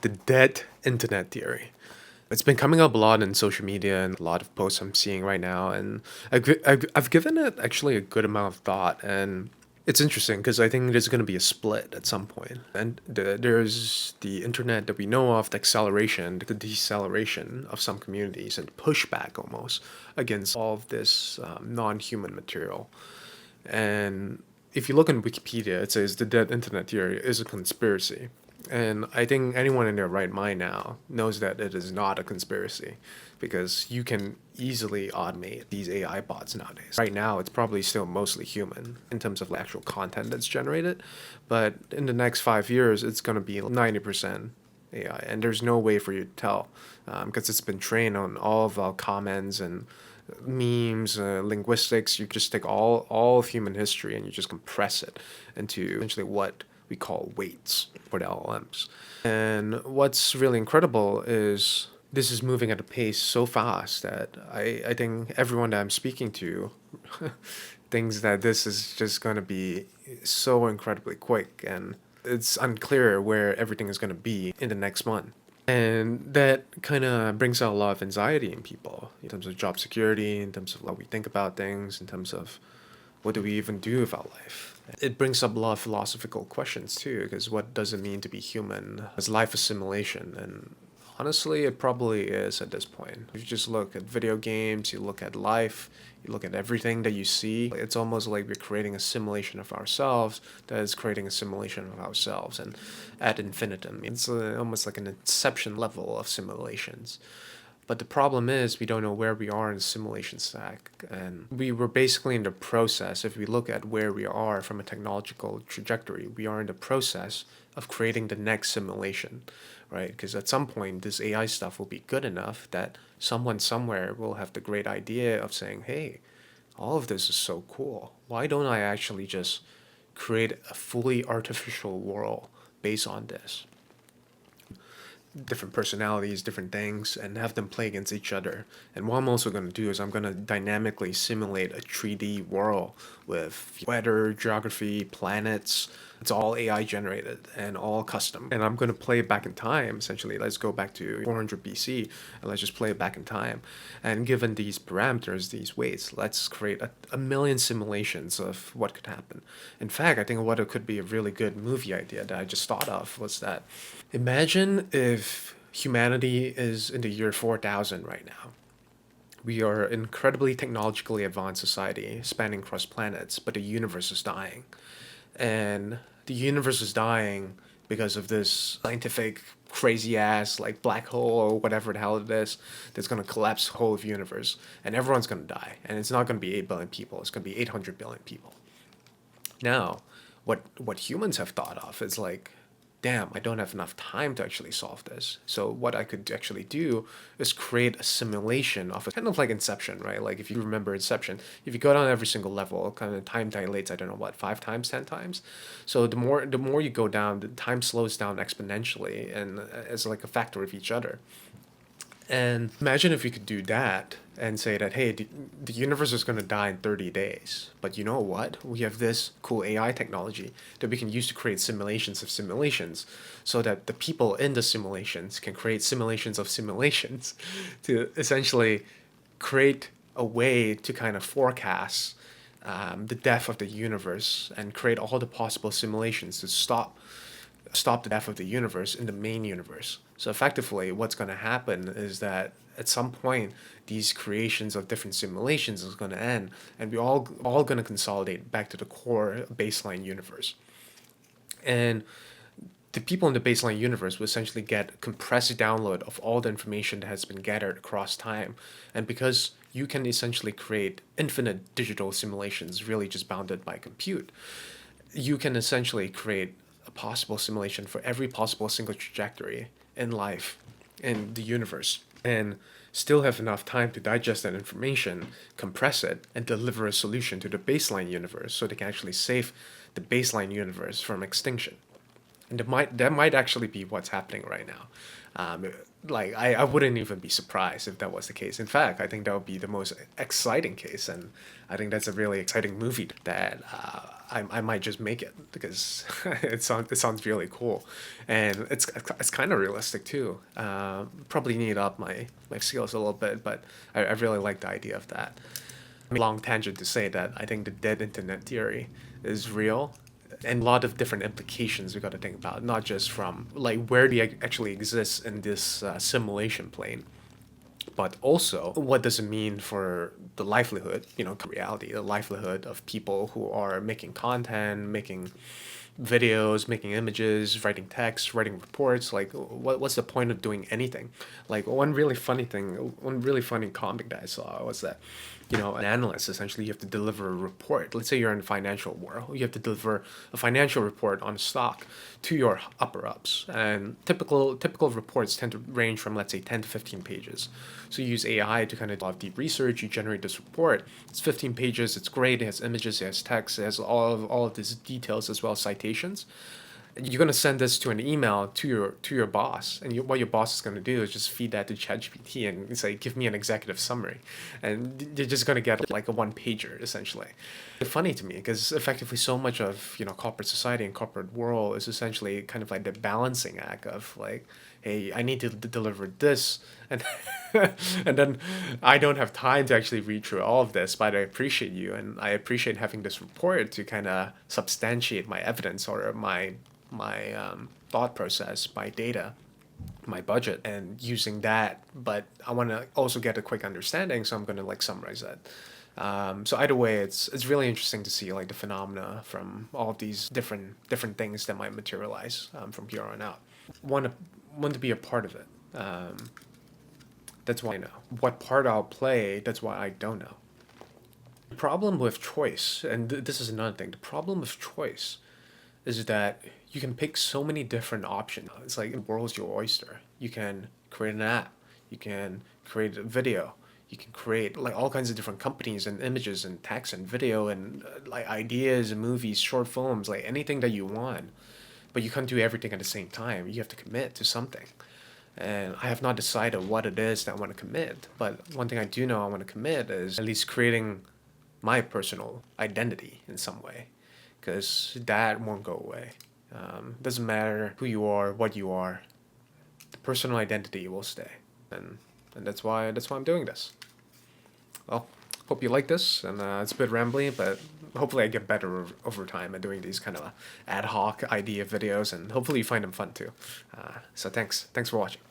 the dead internet theory. It's been coming up a lot in social media and a lot of posts I'm seeing right now, and I've given it actually a good amount of thought, and it's interesting because I think there's going to be a split at some point, and there's the internet that we know of, the acceleration, the deceleration of some communities, and pushback almost against all of this non-human material. And if you look in Wikipedia, it says the dead internet theory is a conspiracy. And I think anyone in their right mind now knows that it is not a conspiracy because you can easily automate these AI bots nowadays. Right now, it's probably still mostly human in terms of the actual content that's generated. But in the next 5 years, it's going to be 90% AI. And there's no way for you to tell because it's been trained on all of our comments and memes, linguistics. You just take all of human history and you just compress it into essentially what we call weights for the LLMs. And what's really incredible is this is moving at a pace so fast that I think everyone that I'm speaking to thinks that this is just going to be so incredibly quick, and it's unclear where everything is going to be in the next month. And that kind of brings out a lot of anxiety in people in terms of job security, in terms of how we think about things, in terms of what do we even do with our life. It brings up a lot of philosophical questions too, because what does it mean to be human? Is life a simulation? And honestly, it probably is at this point. If you just look at video games, you look at life, you look at everything that you see, it's almost like we're creating a simulation of ourselves that is creating a simulation of ourselves, and ad infinitum. It's almost like an inception level of simulations. But the problem is we don't know where we are in the simulation stack. And we were basically in the process, if we look at where we are from a technological trajectory, we are in the process of creating the next simulation, right? Because at some point, this AI stuff will be good enough that someone somewhere will have the great idea of saying, hey, all of this is so cool. Why don't I actually just create a fully artificial world based on this? Different personalities, different things, and have them play against each other. And what I'm also going to do is I'm going to dynamically simulate a 3D world with weather, geography, planets. It's all AI generated and all custom. And I'm going to play it back in time, essentially. Let's go back to 400 BC and let's just play it back in time. And given these parameters, these weights, let's create a million simulations of what could happen. In fact, I think what it could be a really good movie idea that I just thought of was that imagine if humanity is in the year 4000 right now. We are an incredibly technologically advanced society spanning across planets, but the universe is dying. And the universe is dying because of this scientific crazy ass like black hole or whatever the hell it is that's going to collapse the whole of the universe, and everyone's going to die, and it's not going to be 8 billion people, it's going to be 800 billion people. Now, what humans have thought of is like, damn, I don't have enough time to actually solve this. So what I could actually do is create a simulation of a kind of like Inception, right? Like if you remember Inception, if you go down every single level, kind of time dilates, I don't know what, 5 times, 10 times. So the more you go down, the time slows down exponentially and as like a factor of each other. And imagine if you could do that and say that, hey, the universe is going to die in 30 days. But you know what? We have this cool AI technology that we can use to create simulations of simulations so that the people in the simulations can create simulations of simulations to essentially create a way to kind of forecast the death of the universe and create all the possible simulations to stop the death of the universe in the main universe. So effectively, what's going to happen is that at some point, these creations of different simulations is going to end, and we're all going to consolidate back to the core baseline universe. And the people in the baseline universe will essentially get a compressed download of all the information that has been gathered across time. And because you can essentially create infinite digital simulations, really just bounded by compute, you can essentially create a possible simulation for every possible single trajectory in life, in the universe, and still have enough time to digest that information, compress it, and deliver a solution to the baseline universe so they can actually save the baseline universe from extinction. And that might actually be what's happening right now. Um, like I wouldn't even be surprised if that was the case. In fact, I think that would be the most exciting case, and I think that's a really exciting movie that I might just make it because it sounds really cool, and it's kind of realistic too. Probably need up my skills a little bit, but I really like the idea of that. Long tangent to say that I think the dead internet theory is real and a lot of different implications we got to think about, not just from like where do you actually exist in this simulation plane, but also what does it mean for the livelihood, reality, the livelihood of people who are making content, making videos, making images, writing text, writing reports. Like, what's the point of doing anything? Like, one really funny comic that I saw was that, an analyst essentially you have to deliver a report. Let's say you're in the financial world, you have to deliver a financial report on a stock to your upper ups, and typical reports tend to range from, let's say, 10 to 15 pages. So you use AI to kind of do a lot of deep research. You generate this report. It's 15 pages. It's great. It has images. It has text. It has all of these details as well as citations. You're gonna send this to an email to your boss, and what your boss is gonna do is just feed that to ChatGPT and say, "Give me an executive summary," and you're just gonna get like a one pager essentially. It's funny to me because effectively so much of corporate society and corporate world is essentially kind of like the balancing act of like, hey, I need to deliver this, and and then I don't have time to actually read through all of this, but I appreciate you, and I appreciate having this report to kind of substantiate my evidence or my thought process, my data, my budget, and using that. But I want to also get a quick understanding, so I'm going to like summarize that. So either way, it's really interesting to see like the phenomena from all of these different things that might materialize from here on out. Want to want to be a part of it. That's why I know what part I'll play. That's why I don't know. The problem with choice, and this is another thing. The problem with choice is that you can pick so many different options. It's like the world's your oyster. You can create an app, you can create a video, you can create like all kinds of different companies and images and text and video and like ideas and movies, short films, like anything that you want. But you can't do everything at the same time. You have to commit to something. And I have not decided what it is that I want to commit. But one thing I do know I want to commit is at least creating my personal identity in some way, because that won't go away. Doesn't matter who you are, what you are, the personal identity will stay, and that's why I'm doing this. Well, hope you like this, and it's a bit rambly, but hopefully I get better over time at doing these kind of ad hoc idea videos, and hopefully you find them fun too. So thanks for watching.